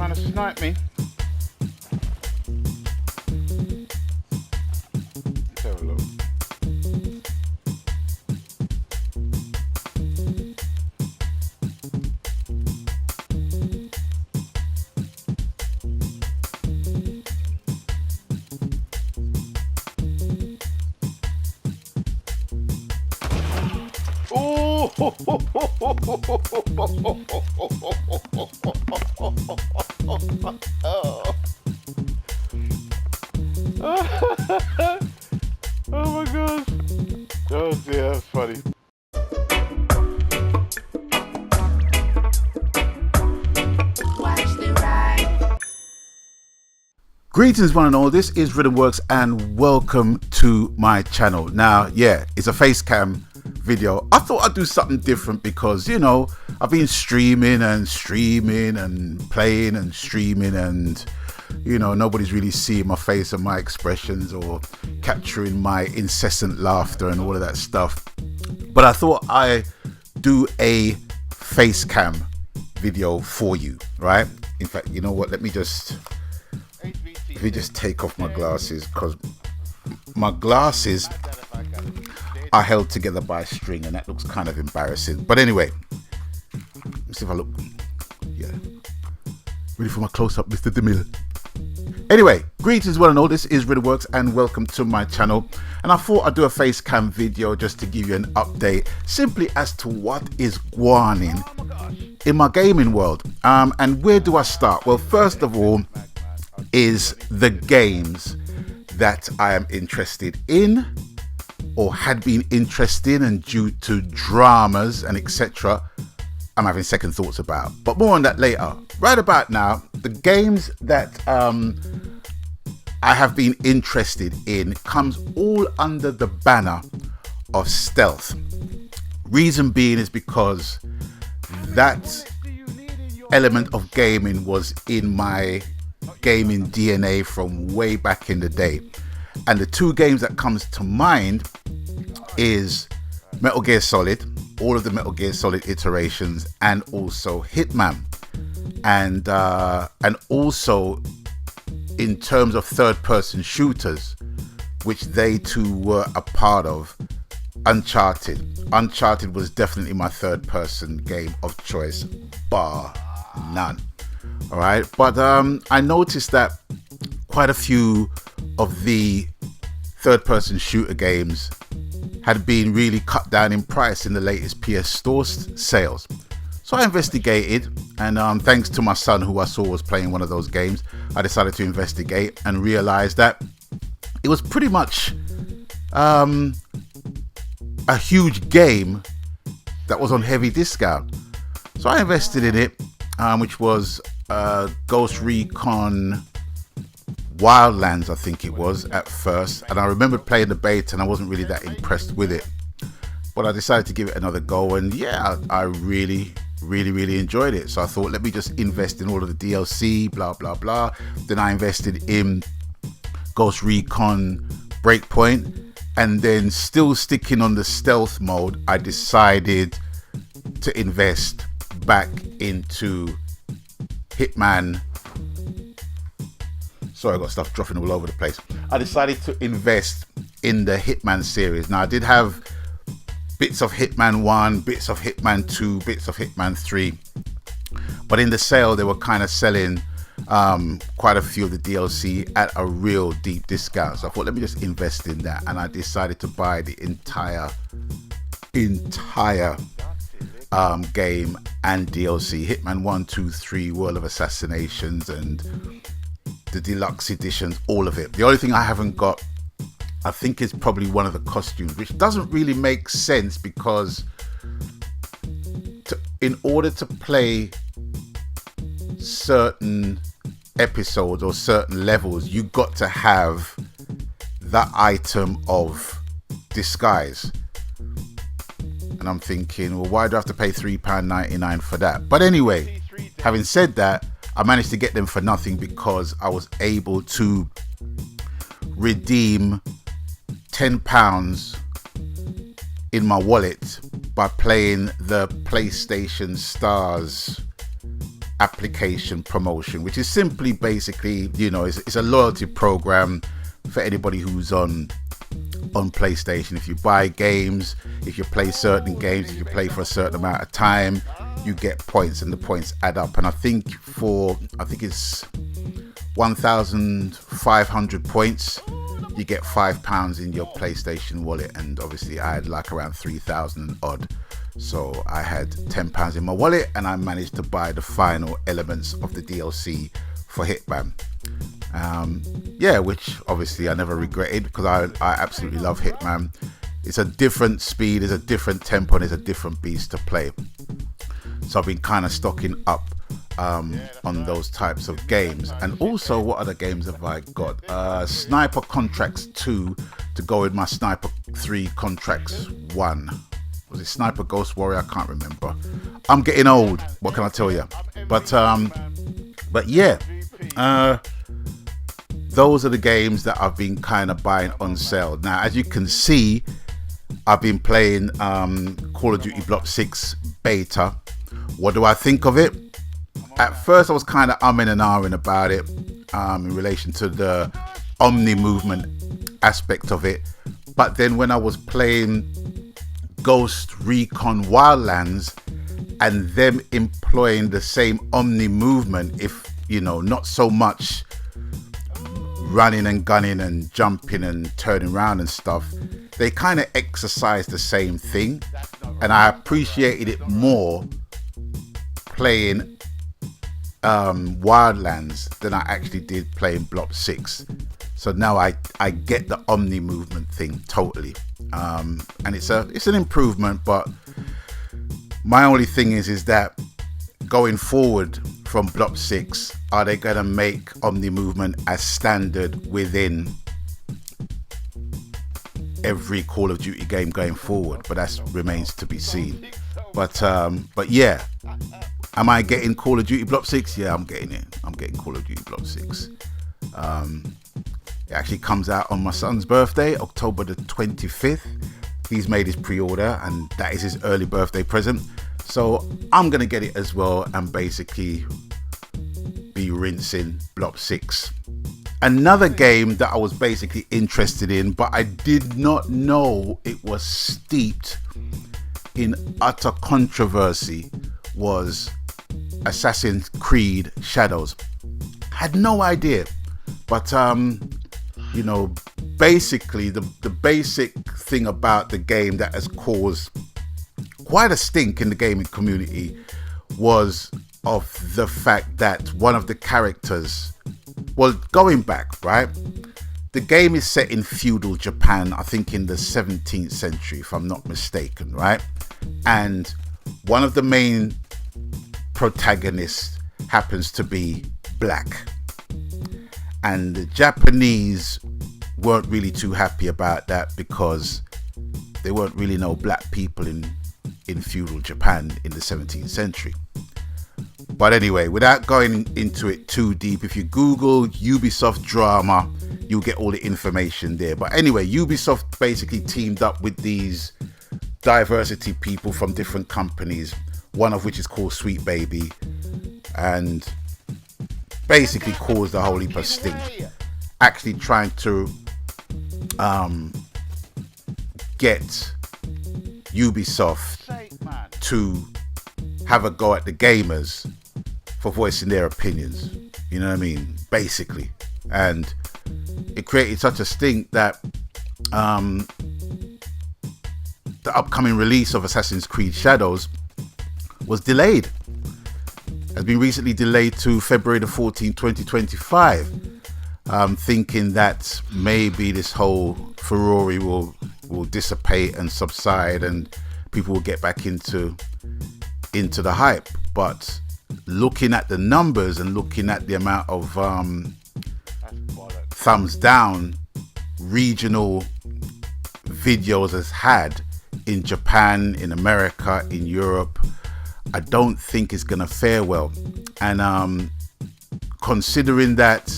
trying to snipe me. Let's have a look. Oh! Oh my gosh. Oh dear, that's funny. Greetings one and all, this is Rhythmworks and welcome to my channel. Now, yeah, it's a face cam video. I thought I'd do something different because, you know, I've been streaming and playing and streaming and, you know, nobody's really seeing my face and my expressions or capturing my incessant laughter and all of that stuff. But I thought I'd do a face cam video for you, right? In fact, you know what, let me just take off my glasses because my glasses are held together by a string and that looks kind of embarrassing. But anyway, let's see if I look, yeah, ready for my close-up, Mr. DeMille. Anyway, greetings one and all, this is Rhythmworks and welcome to my channel. And I thought I'd do a face cam video just to give you an update simply as to what is going on in my gaming world. And where do I start? Well, first of all is the games that I am interested in or had been interested in, and due to dramas and etc. I'm having second thoughts about, but more on that later. Right about now, the games that I have been interested in comes all under the banner of stealth. Reason being is because that element of gaming was in my gaming DNA from way back in the day. And the two games that comes to mind is Metal Gear Solid, all of the Metal Gear Solid iterations, and also Hitman. And also in terms of third-person shooters, which they too were a part of, Uncharted. Uncharted was definitely my third-person game of choice, bar none. All right, but I noticed that quite a few of the third-person shooter games had been really cut down in price in the latest PS Store sales. So I investigated, and thanks to my son, who I saw was playing one of those games, I decided to investigate and realized that it was pretty much a huge game that was on heavy discount. So I invested in it, which was Ghost Recon Wildlands, I think it was at first, and I remember playing the beta and I wasn't really that impressed with it, but I decided to give it another go, and yeah, I really enjoyed it. So I thought, let me just invest in all of the DLC, blah blah blah. Then I invested in Ghost Recon Breakpoint, and then still sticking on the stealth mode, I decided to invest back into Hitman. Sorry, I got stuff dropping all over the place. I decided to invest in the Hitman series. Now, I did have bits of Hitman 1, bits of Hitman 2, bits of Hitman 3. But in the sale, they were kind of selling quite a few of the DLC at a real deep discount. So I thought, let me just invest in that. And I decided to buy the entire game and DLC. Hitman 1, 2, 3, World of Assassinations, and the deluxe editions, all of it. The only thing I haven't got, I think, is probably one of the costumes, which doesn't really make sense because in order to play certain episodes or certain levels, you got to have that item of disguise. And I'm thinking, well, why do I have to pay £3.99 for that? But anyway, having said that, I managed to get them for nothing because I was able to redeem £10 in my wallet by playing the PlayStation Stars application promotion, which is simply basically, it's a loyalty program for anybody who's on PlayStation. If you buy games, if you play certain games, if you play for a certain amount of time, you get points, and the points add up. And I think it's 1,500 points, you get £5 in your PlayStation wallet. And obviously I had like around 3,000 odd, so I had £10 in my wallet, and I managed to buy the final elements of the DLC for Hitman. Which obviously I never regretted, because I absolutely love Hitman. It's a different speed, it's a different tempo, and it's a different beast to play. So I've been kind of stocking up on those types of games. And also, what other games have I got? Sniper Contracts 2 to go with my Sniper 3 Contracts 1. Was it Sniper Ghost Warrior? I can't remember. I'm getting old, what can I tell you? But yeah, those are the games that I've been kind of buying on sale. Now, as you can see, I've been playing Call of Duty Black Ops 6 beta. What do I think of it? At first, I was kind of umming and ahhing about it in relation to the Omni movement aspect of it. But then when I was playing Ghost Recon Wildlands and them employing the same Omni movement, if not so much running and gunning and jumping and turning around and stuff, they kind of exercise the same thing, and I appreciated it more playing Wildlands than I actually did playing Black Ops 6. So now I get the Omni movement thing totally, and it's an improvement. But my only thing is that going forward from Black Ops 6, are they going to make Omni movement as standard within every Call of Duty game going forward? But that remains to be seen. But yeah, am I getting Call of Duty Black Ops 6? Yeah, I'm getting it. I'm getting Call of Duty Black Ops 6. It actually comes out on my son's birthday, October the 25th. He's made his pre-order, and that is his early birthday present. So I'm going to get it as well, and basically be rinsing Black Ops 6. Another game that I was basically interested in, but I did not know it was steeped in utter controversy, was Assassin's Creed Shadows. Had no idea, but basically the basic thing about the game that has caused quite a stink in the gaming community was of the fact that one of the characters, well, going back, right, the game is set in feudal Japan, I think in the 17th century, if I'm not mistaken, right? And one of the main protagonists happens to be black, and the Japanese weren't really too happy about that, because there weren't really no black people in feudal Japan in the 17th century. But anyway, without going into it too deep, if you Google Ubisoft drama, you'll get all the information there. But anyway, Ubisoft basically teamed up with these diversity people from different companies, one of which is called Sweet Baby, and basically caused a whole heap of stink, actually trying to get Ubisoft to have a go at the gamers for voicing their opinions, you know what I mean, basically. And it created such a stink that the upcoming release of Assassin's Creed Shadows was delayed. Has been recently delayed to February the 14th, 2025. Thinking that maybe this whole furore will dissipate and subside, and people will get back into the hype. But looking at the numbers and looking at the amount of thumbs down regional videos has had in Japan, in America, in Europe, I don't think it's gonna fare well. And considering that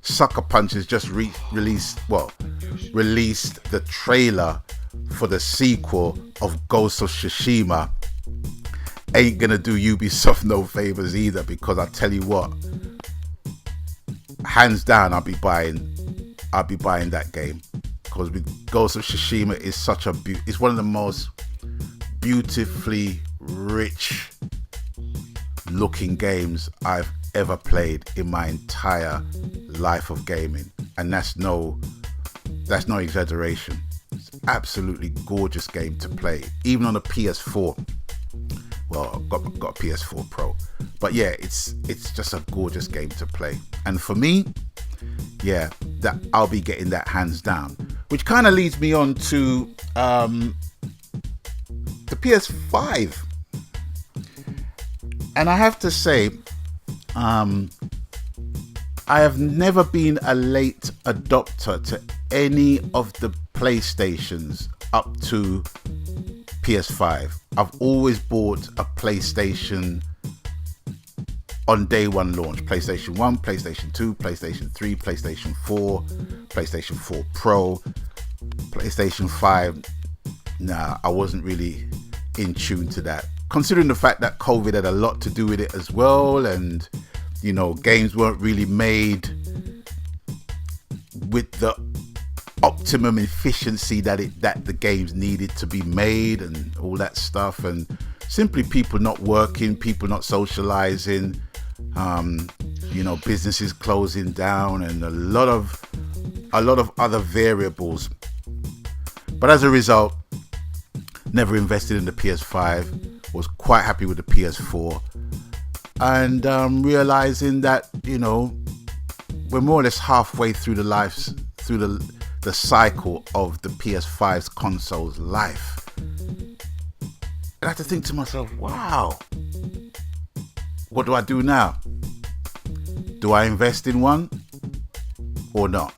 Sucker Punch has just released the trailer for the sequel of Ghost of Tsushima, ain't gonna do Ubisoft no favors either, because I tell you what, hands down, I'll be buying that game, because with Ghost of Tsushima is such a it's one of the most beautifully rich looking games I've ever played in my entire life of gaming, and that's no exaggeration. It's an absolutely gorgeous game to play, even on a PS4. Well, I've got a PS4 Pro, but yeah, it's just a gorgeous game to play. And for me, yeah, that I'll be getting that hands down, which kind of leads me on to the PS5. And I have to say, I have never been a late adopter to any of the PlayStations up to PS5. I've always bought a PlayStation on day one launch. PlayStation 1, PlayStation 2, PlayStation 3, PlayStation 4, PlayStation 4 Pro, PlayStation 5. Nah, I wasn't really in tune to that, considering the fact that COVID had a lot to do with it as well, and you know, games weren't really made with the optimum efficiency that the games needed to be made, and all that stuff, and simply people not working, people not socializing, you know, businesses closing down, and a lot of other variables. But as a result, never invested in the PS5, was quite happy with the PS4, and realizing that, you know, we're more or less halfway through the cycle of the PS5's console's life. And I had to think to myself, wow, what do I do now? Do I invest in one or not?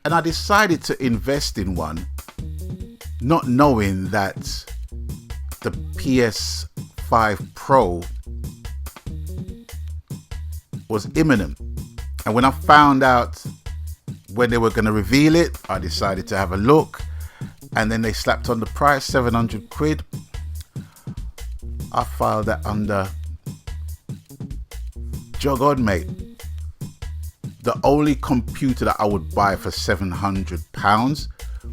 And I decided to invest in one, not knowing that the PS5 Pro was imminent. And when I found out when they were going to reveal it, I decided to have a look, and then they slapped on the price, 700 quid. I filed that under jog on, mate. The only computer that I would buy for £700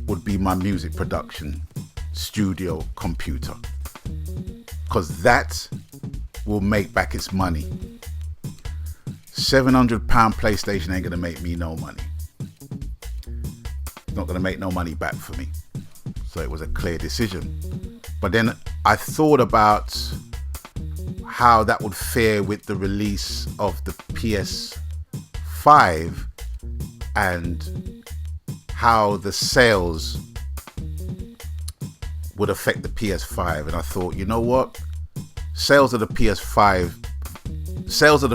would be my music production studio computer, because that will make back its money. £700 PlayStation ain't gonna make me no money. It's not gonna make no money back for me. So it was a clear decision. But then I thought about how that would fare with the release of the PS5 and how the sales would affect the PS5. And I thought, you know what? Sales of the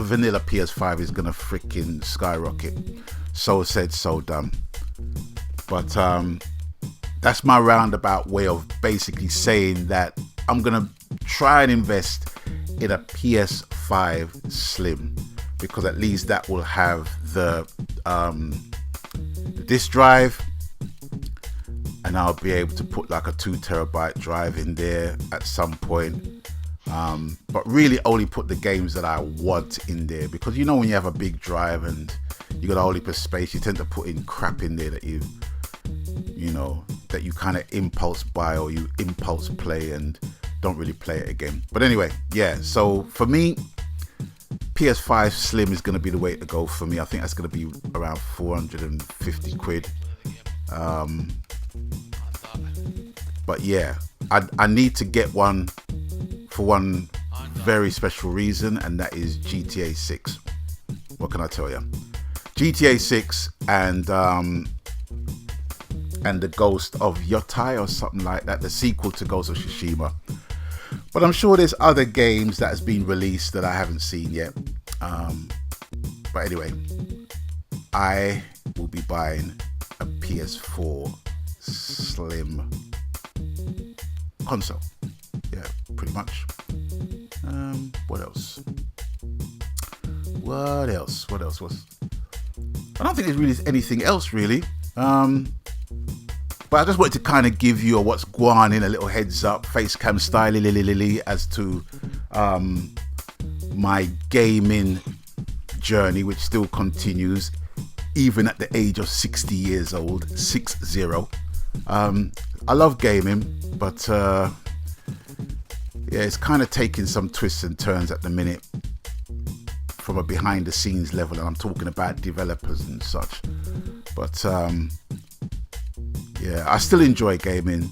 vanilla PS5 is gonna freaking skyrocket. So said, so done. But that's my roundabout way of basically saying that I'm gonna try and invest in a PS5 Slim, because at least that will have the disk drive, and I'll be able to put like a 2 terabyte drive in there at some point. But really only put the games that I want in there, because you know, when you have a big drive and you got a whole heap of space, you tend to put in crap in there that you kind of impulse buy or you impulse play and don't really play it again. But anyway, yeah, so for me, PS5 Slim is going to be the way to go for me. I think that's going to be around 450 quid. But yeah, I need to get one for one very special reason, and that is GTA 6. What can I tell you? GTA 6 and the Ghost of Yotai or something like that, the sequel to Ghost of Tsushima. But I'm sure there's other games that has been released that I haven't seen yet. But anyway, I will be buying a PS4 Slim console. Yeah, pretty much. What else? I don't think there's really anything else really. But I just wanted to kind of give you a what's going on in a little heads up, face cam style as to my gaming journey, which still continues even at the age of 60 years old, 60. I love gaming, but yeah, it's kind of taking some twists and turns at the minute from a behind the scenes level, and I'm talking about developers and such. But yeah, I still enjoy gaming,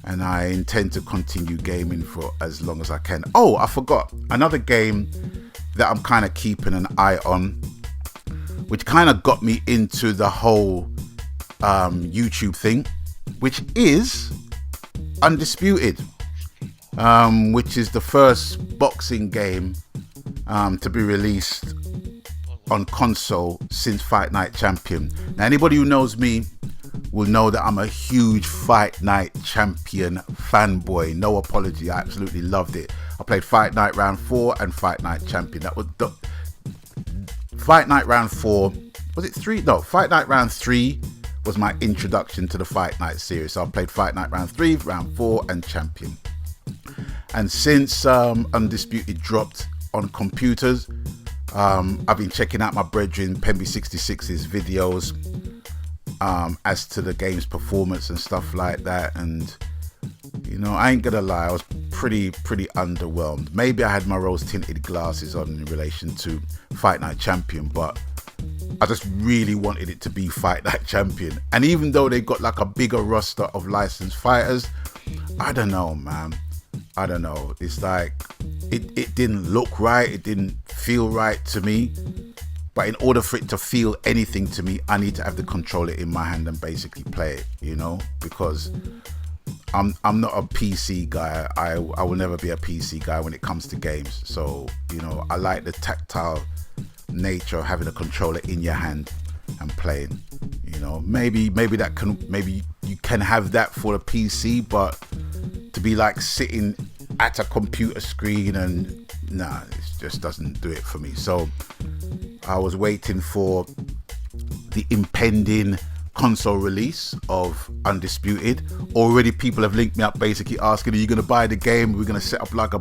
and I intend to continue gaming for as long as I can. Oh, I forgot another game that I'm kind of keeping an eye on, which kind of got me into the whole YouTube thing, which is Undisputed, which is the first boxing game to be released on console since Fight Night Champion. Now, anybody who knows me will know that I'm a huge Fight Night Champion fanboy. No apology, I absolutely loved it. I played Fight Night Round 4 and Fight Night Champion. That was the Fight Night Round 4. Was it 3? No, Fight Night Round 3 was my introduction to the Fight Night series. So I played Fight Night Round 3, Round 4 and Champion. And since Undisputed dropped on computers, I've been checking out my brethren Pemby66's videos as to the game's performance and stuff like that. And you know, I ain't gonna lie, I was pretty underwhelmed. Maybe I had my rose tinted glasses on in relation to Fight Night Champion, but I just really wanted it to be Fight Night Champion. And even though they got like a bigger roster of licensed fighters, I don't know, man. I don't know. It's like it didn't look right. It didn't feel right to me. But in order for it to feel anything to me, I need to have the controller in my hand and basically play it, you know, because I'm not a PC guy. I will never be a PC guy when it comes to games. So, you know, I like the tactile nature of having a controller in your hand and playing. You know, maybe you can have that for a PC, but to be like sitting at a computer screen and nah, it just doesn't do it for me. So I was waiting for the impending console release of Undisputed. Already people have linked me up basically asking, are you going to buy the game? We're going to set up like a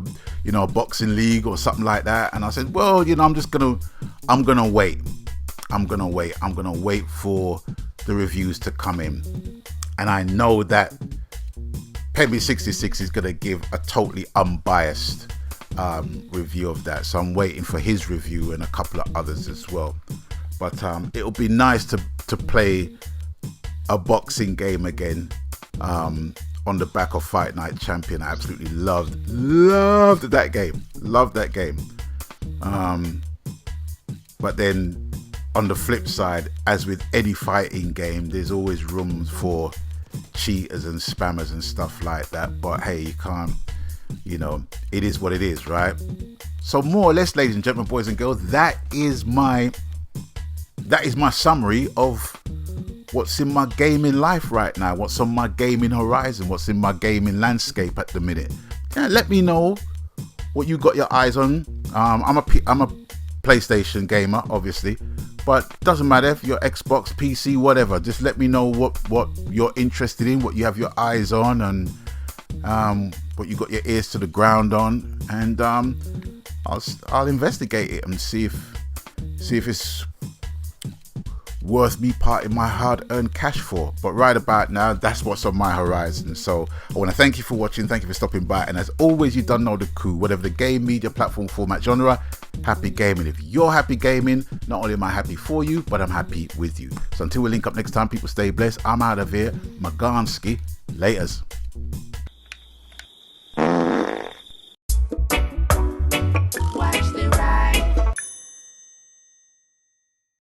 boxing league or something like that. And I said, well, you know, I'm going to wait. I'm going to wait for the reviews to come in. And I know that Pemby66 is going to give a totally unbiased review of that. So I'm waiting for his review and a couple of others as well. But it'll be nice to play a boxing game again on the back of Fight Night Champion. I absolutely loved that game. Loved that game. But then on the flip side, as with any fighting game, there's always room for cheaters and spammers and stuff like that. But hey, you can't, you know, it is what it is, right? So more or less, ladies and gentlemen, boys and girls, that is my summary of what's in my gaming life right now, what's on my gaming horizon, what's in my gaming landscape at the minute. Yeah, let me know what you got your eyes on. I'm a PlayStation gamer, obviously, but doesn't matter if you're Xbox, PC, whatever. Just let me know what you're interested in, what you have your eyes on, and what you got your ears to the ground on, and I'll investigate it and see if it's worth me parting my hard-earned cash for. But right about now, that's what's on my horizon. So I want to thank you for watching, thank you for stopping by, and as always, you done know the coup. Whatever the game, media, platform, format, genre, happy gaming. If you're happy gaming, not only am I happy for you, but I'm happy with you. So until we link up next time, people stay blessed. I'm out of here. Maganski. Laters.